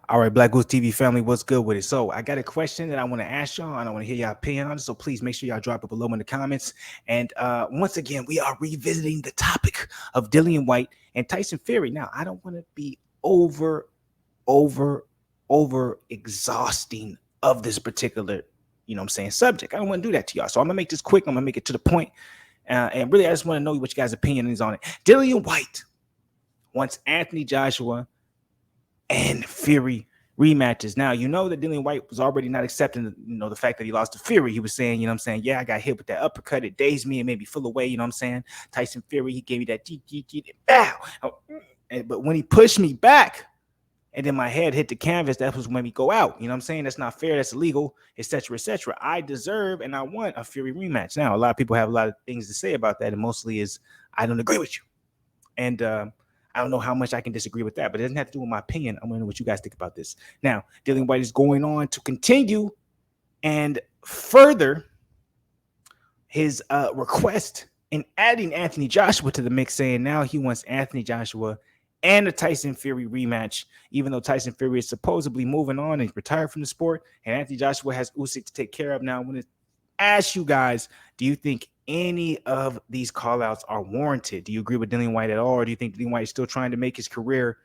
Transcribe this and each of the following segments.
All right, Black Goose TV family, what's good with it? So I got a question that I want to ask y'all, and I want to hear y'all opinion on it. So please make sure y'all drop it below in the comments. And once again, we are revisiting the topic of Dillian Whyte and Tyson Fury. Now, I don't want to be over exhausting of this particular, subject. I don't want to do that to y'all. So I'm gonna make this quick. I'm gonna make it to the point. And really, I just want to know what you guys' opinion is on it. Dillian Whyte wants Anthony Joshua and Fury rematches. Now, you know that Dillian Whyte was already not accepting, the fact that he lost to Fury. He was saying, yeah, I got hit with that uppercut. It dazed me and made me feel away. Tyson Fury, he gave me that bow. But when he pushed me back and then my head hit the canvas, that was when we go out. That's not fair. That's illegal, etc., etc. I deserve and I want a Fury rematch. Now, a lot of people have a lot of things to say about that, and mostly is I don't agree with you. And I don't know how much I can disagree with that, but it doesn't have to do with my opinion. I want to know what you guys think about this. Now, Dillian Whyte is going on to continue and further his request in adding Anthony Joshua to the mix, saying now he wants Anthony Joshua and a Tyson Fury rematch, even though Tyson Fury is supposedly moving on and retired from the sport, and Anthony Joshua has Usyk to take care of. Now, I want to ask you guys, do you think any of these call-outs are warranted? Do you agree with Dillian Whyte at all, or do you think Dillian Whyte is still trying to make his career?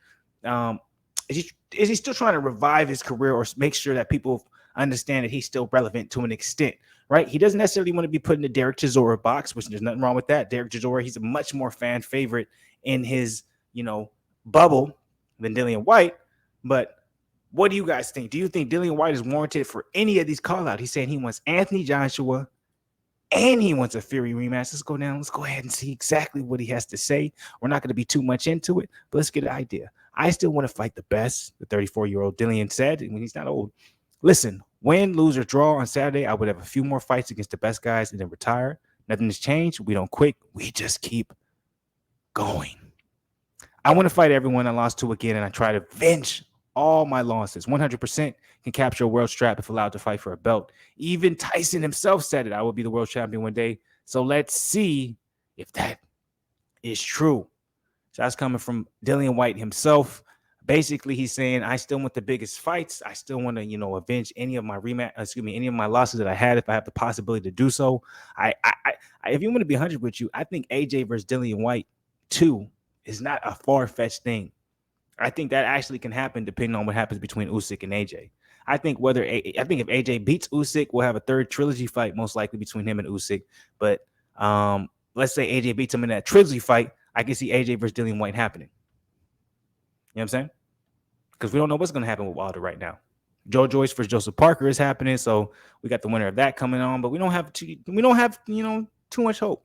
Is he still trying to revive his career or make sure that people understand that he's still relevant to an extent, right? He doesn't necessarily want to be put in the Derek Chisora box, which there's nothing wrong with that. Derek Chisora, he's a much more fan favorite in his, bubble than Dillian Whyte. But what do you guys think? Do you think Dillian Whyte is warranted for any of these call-outs? He's saying he wants Anthony Joshua and he wants a Fury rematch. Let's go down. Let's go ahead and see exactly what he has to say. We're not going to be too much into it, but let's get an idea. I still want to fight the best, the 34-year-old Dillian said, when he's not old. Listen, win, lose, or draw on Saturday, I would have a few more fights against the best guys and then retire. Nothing has changed. We don't quit. We just keep going. I want to fight everyone I lost to again, and I try to avenge all my losses. 100% can capture a world strap if allowed to fight for a belt. Even Tyson himself said it. I will be the world champion one day. So let's see if that is true. So that's coming from Dillian Whyte himself. Basically, he's saying, I still want the biggest fights. I still want to, avenge any of my any of my losses that I had if I have the possibility to do so. If you want to be 100 with you, I think AJ versus Dillian Whyte 2 is not a far-fetched thing. I think that actually can happen depending on what happens between Usyk and AJ. I think if AJ beats Usyk, we'll have a third trilogy fight most likely between him and Usyk. But let's say AJ beats him in that trilogy fight, I can see AJ versus Dillian Whyte happening. You know what I'm saying? Because we don't know what's going to happen with Wilder right now. Joe Joyce versus Joseph Parker is happening, so we got the winner of that coming on. But we don't have too much hope.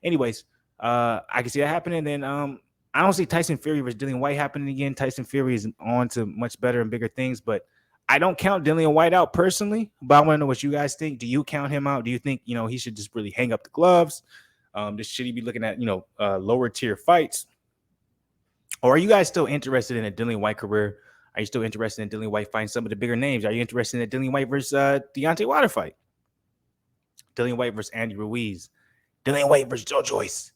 Anyways, I can see that happening. Then I don't see Tyson Fury versus Dillian Whyte happening again. Tyson Fury is on to much better and bigger things, but I don't count Dillian Whyte out personally. But I want to know what you guys think. Do you count him out? Do you think he should just really hang up the gloves? Should he be looking at lower tier fights? Or are you guys still interested in a Dillian Whyte career? Are you still interested in Dillian Whyte fighting some of the bigger names? Are you interested in a Dillian Whyte versus Deontay Wilder fight? Dillian Whyte versus Andy Ruiz? Dillian Whyte versus Joe Joyce?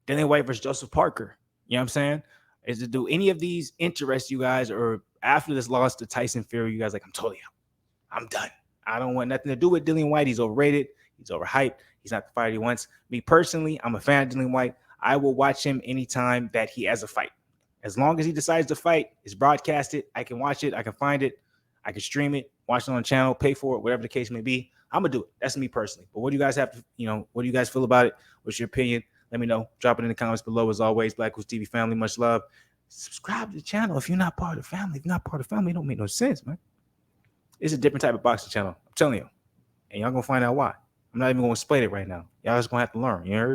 Dillian Whyte versus Joseph Parker? You know what I'm saying? Do any of these interest you guys, or after this loss to Tyson Fury, you guys like, I'm totally out. I'm done. I don't want nothing to do with Dillian Whyte. He's overrated. He's overhyped. He's not the fighter he wants. Me personally, I'm a fan of Dillian Whyte. I will watch him anytime that he has a fight. As long as he decides to fight, it's broadcasted. I can watch it. I can find it. I can stream it, watch it on the channel, pay for it, whatever the case may be. I'm going to do it. That's me personally. But what do you guys have to, what do you guys feel about it? What's your opinion? Let me know. Drop it in the comments below. As always, BlakGooseTV family, much love. Subscribe to the channel if you're not part of the family. If you're not part of the family, it don't make no sense, man. It's a different type of boxing channel. I'm telling you. And y'all going to find out why. I'm not even going to explain it right now. Y'all just going to have to learn. You heard?